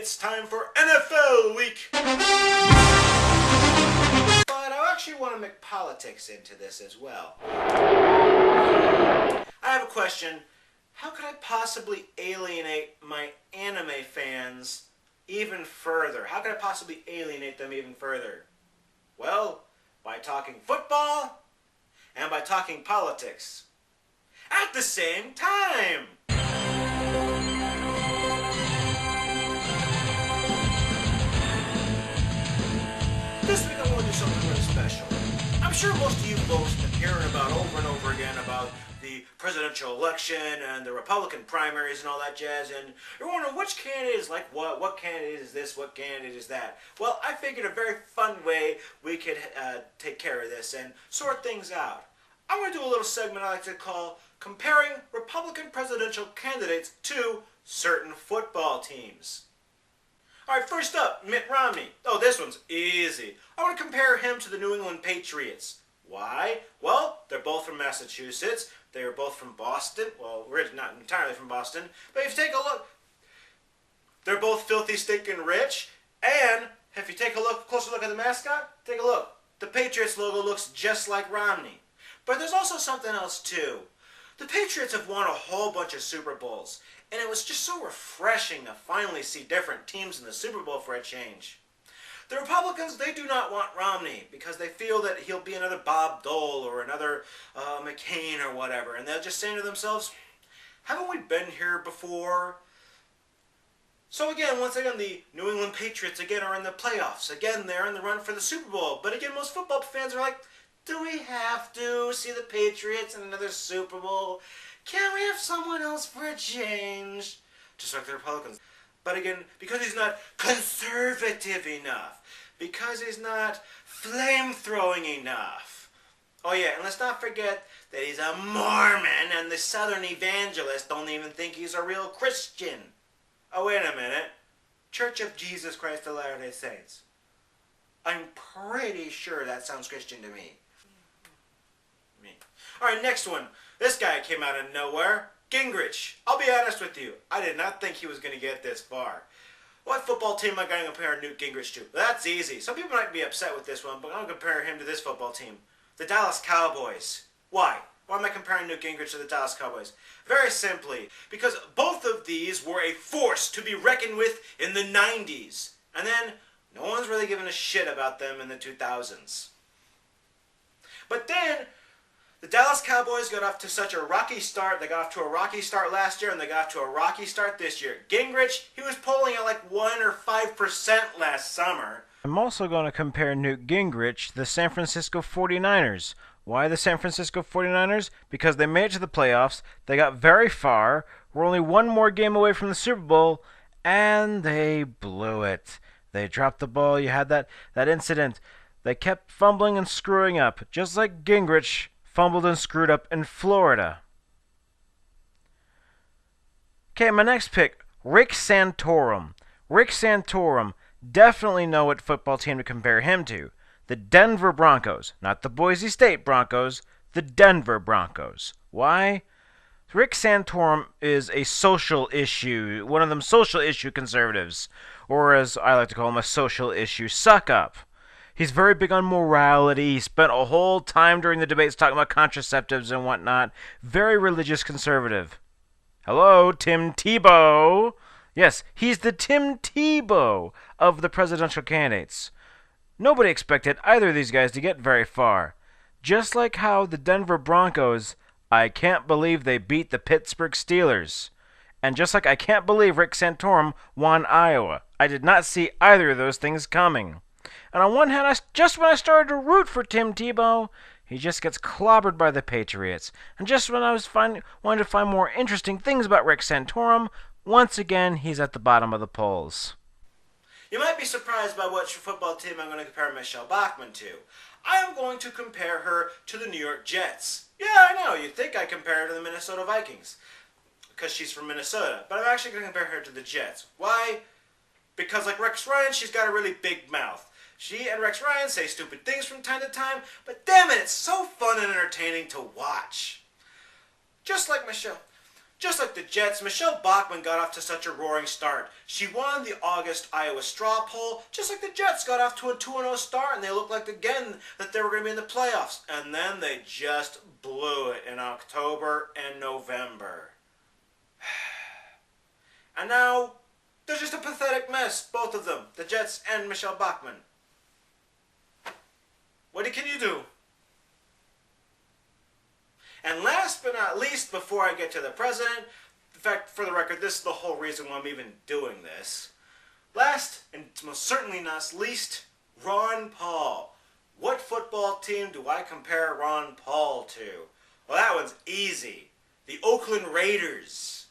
It's time for NFL Week! But I actually want to make politics into this as well. I have a question. How could I possibly alienate my anime fans even further? How could I possibly alienate them even further? Well, by talking football and by talking politics at the same time. This week I want to do something really special. I'm sure most of you folks have been hearing about over and over again about the presidential election and the Republican primaries and all that jazz, and you're wondering which candidate is like what candidate is this, what candidate is that. Well, I figured a very fun way we could take care of this and sort things out. I'm going to do a little segment I like to call Comparing Republican Presidential Candidates to Certain Football Teams. Alright, first up, Mitt Romney. Oh, this one's easy. I want to compare him to the New England Patriots. Why? Well, they're both from Massachusetts. They are both from Boston. Well, we're not entirely from Boston. But if you take a look, they're both filthy, stinking rich. And if you take a closer look at the mascot, take a look. The Patriots logo looks just like Romney. But there's also something else, too. The Patriots have won a whole bunch of Super Bowls. And it was just so refreshing to finally see different teams in the Super Bowl for a change. The Republicans, they do not want Romney because they feel that he'll be another Bob Dole or another McCain or whatever. And they're just saying to themselves, haven't we been here before? So again, once again, the New England Patriots again are in the playoffs. Again, they're in the run for the Super Bowl. But again, most football fans are like, do we have to see the Patriots in another Super Bowl? Can't we have someone else for a change? Just like the Republicans. But again, because he's not conservative enough, because he's not flame-throwing enough. Oh yeah, and let's not forget that he's a Mormon and the Southern evangelists don't even think he's a real Christian. Oh, wait a minute. Church of Jesus Christ of Latter-day Saints. I'm pretty sure that sounds Christian to me. Alright, next one. This guy came out of nowhere. Gingrich. I'll be honest with you. I did not think he was going to get this far. What football team am I going to compare Newt Gingrich to? That's easy. Some people might be upset with this one, but I'm going to compare him to this football team. The Dallas Cowboys. Why? Why am I comparing Newt Gingrich to the Dallas Cowboys? Very simply, because both of these were a force to be reckoned with in the 90s. And then, no one's really given a shit about them in the 2000s. But then, the Dallas Cowboys got off to such a rocky start. They got off to a rocky start last year, and they got off to a rocky start this year. Gingrich, he was polling at like 1 or 5% last summer. I'm also going to compare Newt Gingrich to the San Francisco 49ers. Why the San Francisco 49ers? Because they made it to the playoffs, they got very far, were only one more game away from the Super Bowl, and they blew it. They dropped the ball. You had that incident. They kept fumbling and screwing up, just like Gingrich fumbled and screwed up in Florida. Okay, my next pick, Rick Santorum. Rick Santorum, definitely know what football team to compare him to. The Denver Broncos, not the Boise State Broncos, the Denver Broncos. Why? Rick Santorum is a social issue, one of them social issue conservatives, or as I like to call him, a social issue suck-up. He's very big on morality. He spent a whole time during the debates talking about contraceptives and whatnot. Very religious conservative. Hello, Tim Tebow. Yes, he's the Tim Tebow of the presidential candidates. Nobody expected either of these guys to get very far. Just like how the Denver Broncos, I can't believe they beat the Pittsburgh Steelers. And just like I can't believe Rick Santorum won Iowa. I did not see either of those things coming. And on one hand, just when I started to root for Tim Tebow, he just gets clobbered by the Patriots. And just when I was wanting to find more interesting things about Rick Santorum, once again, he's at the bottom of the polls. You might be surprised by which football team I'm going to compare Michelle Bachmann to. I am going to compare her to the New York Jets. Yeah, I know, you'd think I compare her to the Minnesota Vikings, because she's from Minnesota. But I'm actually going to compare her to the Jets. Why? Because like Rex Ryan, she's got a really big mouth. She and Rex Ryan say stupid things from time to time, but damn it, it's so fun and entertaining to watch. Just like Michelle. Just like the Jets, Michelle Bachmann got off to such a roaring start. She won the August Iowa straw poll, just like the Jets got off to a 2-0 start, and they looked like again that they were going to be in the playoffs. And then they just blew it in October and November. And now, they're just a pathetic mess, both of them, the Jets and Michelle Bachmann. What can you do? And last but not least, before I get to the president, in fact, for the record, this is the whole reason why I'm even doing this. Last, and most certainly not least, Ron Paul. What football team do I compare Ron Paul to? Well, that one's easy. The Oakland Raiders.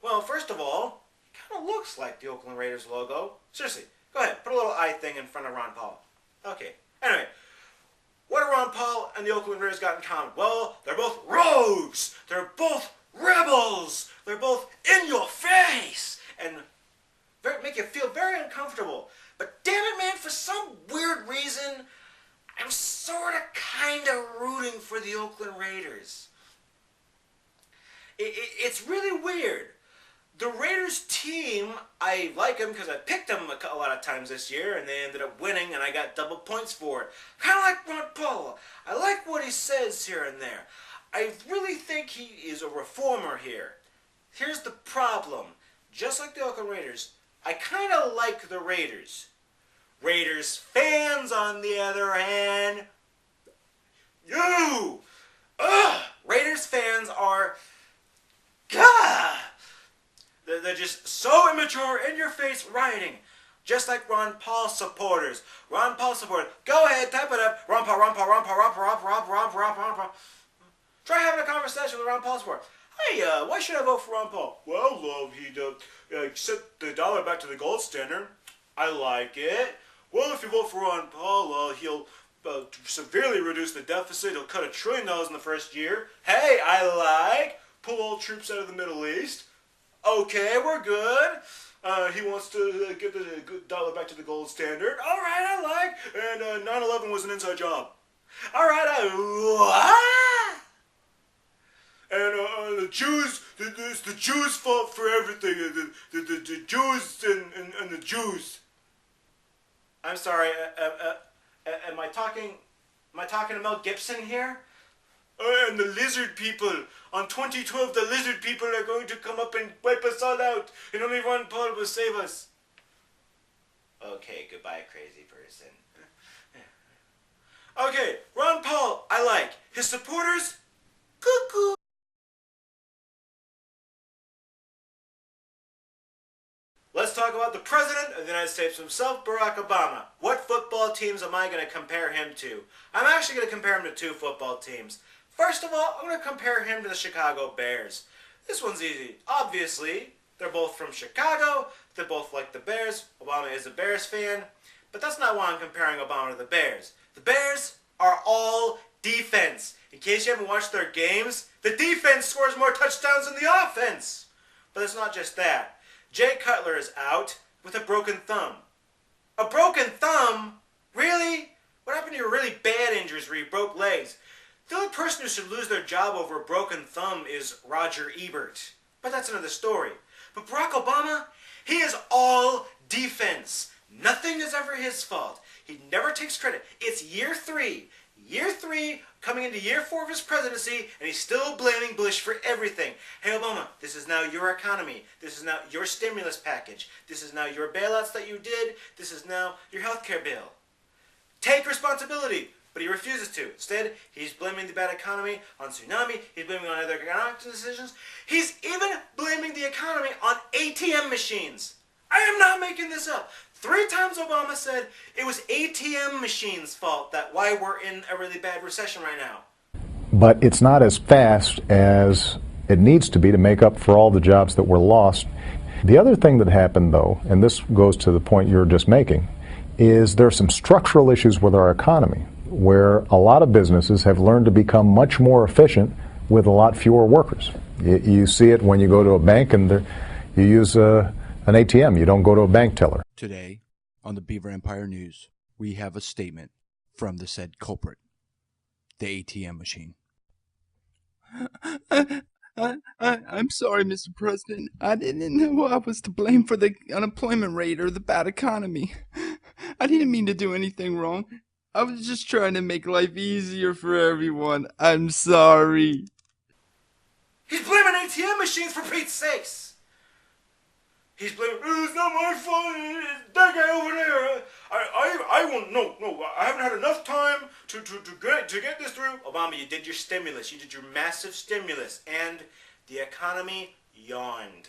Well, first of all, he kind of looks like the Oakland Raiders logo. Seriously, go ahead, put a little eye thing in front of Ron Paul. Okay, anyway. What do Ron Paul and the Oakland Raiders got in common? Well, they're both rogues. They're both rebels. They're both in your face and make you feel very uncomfortable. But damn it, man, for some weird reason, I'm sort of kind of rooting for the Oakland Raiders. It's really weird. The Raiders team, I like them because I picked them a lot of times this year, and they ended up winning, and I got double points for it. Kind of like Ron Paul. I like what he says here and there. I really think he is a reformer here. Here's the problem. Just like the Oakland Raiders, I kind of like the Raiders. Raiders fans, on the other hand, Raiders fans are, they're just so immature, in-your-face rioting. Just like Ron Paul supporters. Ron Paul supporters. Go ahead, type it up. Ron Paul, Ron Paul, Ron Paul, Ron Paul, Ron Paul, Ron Paul, Ron Paul, Ron Paul. Try having a conversation with Ron Paul supporter. Hey, why should I vote for Ron Paul? Well, he set the dollar back to the gold standard. I like it. Well, if you vote for Ron Paul, he'll severely reduce the deficit. He'll cut $1 trillion in the first year. Hey, I like. Pull all troops out of the Middle East. Okay, we're good. He wants to get the dollar back to the gold standard. All right, I like. And 9/11 was an inside job. All right, And the Jews, it's the Jews' fault for everything. The Jews and the Jews. I'm sorry. Am I talking to Mel Gibson here? And the lizard people. On 2012, the lizard people are going to come up and wipe us all out. And only Ron Paul will save us. Okay, goodbye, crazy person. Okay, Ron Paul, I like. His supporters, cuckoo. Let's talk about the President of the United States himself, Barack Obama. What football teams am I going to compare him to? I'm actually going to compare him to 2 football teams. First of all, I'm going to compare him to the Chicago Bears. This one's easy. Obviously, they're both from Chicago. They both like the Bears. Obama is a Bears fan. But that's not why I'm comparing Obama to the Bears. The Bears are all defense. In case you haven't watched their games, the defense scores more touchdowns than the offense. But it's not just that. Jay Cutler is out with a broken thumb. A broken thumb? Really? What happened to your really bad injuries where you broke legs? The only person who should lose their job over a broken thumb is Roger Ebert. But that's another story. But Barack Obama, he is all defense. Nothing is ever his fault. He never takes credit. It's year 3. Year 3, coming into year 4 of his presidency, and he's still blaming Bush for everything. Hey, Obama, this is now your economy. This is now your stimulus package. This is now your bailouts that you did. This is now your health care bill. Take responsibility. But he refuses to. Instead, he's blaming the bad economy on tsunami. He's blaming on other economic decisions. He's even blaming the economy on ATM machines. I am not making this up. 3 times Obama said it was ATM machines' fault that why we're in a really bad recession right now. But it's not as fast as it needs to be to make up for all the jobs that were lost. The other thing that happened, though, and this goes to the point you're just making, is there are some structural issues with our economy where a lot of businesses have learned to become much more efficient with a lot fewer workers. You see it when you go to a bank and you use an ATM. You don't go to a bank teller. Today on the Beaver Empire News, we have a statement from the said culprit, the ATM machine. I'm sorry, Mr. President. I didn't know I was to blame for the unemployment rate or the bad economy. I didn't mean to do anything wrong. I was just trying to make life easier for everyone. I'm sorry. He's blaming ATM machines for Pete's sakes. He's blaming, it's not my fault, it's that guy over there. I won't, no, I haven't had enough time to get this through. Obama, you did your stimulus, you did your massive stimulus, and the economy yawned.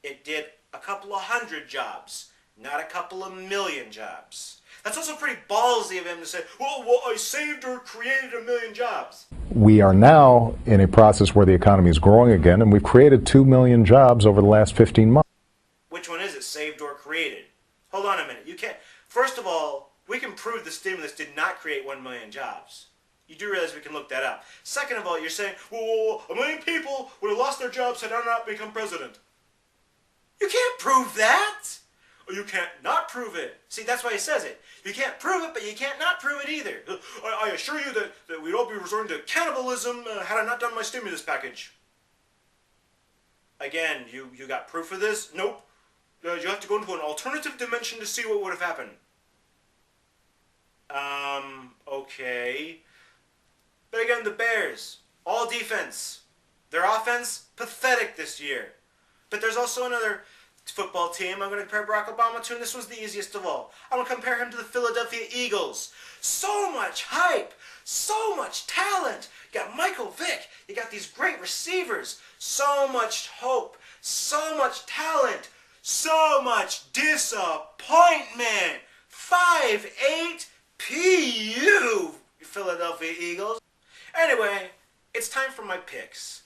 It did a couple of hundred jobs, not a couple of million jobs. That's also pretty ballsy of him to say, well, I saved or created 1 million jobs. We are now in a process where the economy is growing again, and we've created 2 million jobs over the last 15 months. Which one is it, saved or created? Hold on a minute. You can't. First of all, we can prove the stimulus did not create 1 million jobs. You do realize we can look that up. Second of all, you're saying, well, 1 million people would have lost their jobs had I not become president. You can't prove that. Or you can't not prove it. See, that's why he says it. You can't prove it, but you can't not prove it either. I assure you that we'd all be resorting to cannibalism had I not done my stimulus package. Again, you got proof of this? Nope. You have to go into an alternative dimension to see what would have happened. Okay. But again, the Bears, all defense. Their offense, pathetic this year. But there's also another football team I'm going to compare Barack Obama to, and this was the easiest of all. I'm going to compare him to the Philadelphia Eagles. So much hype, so much talent. You got Michael Vick, you got these great receivers, so much hope, so much talent, so much disappointment. 5-8 PU, Philadelphia Eagles. Anyway, it's time for my picks.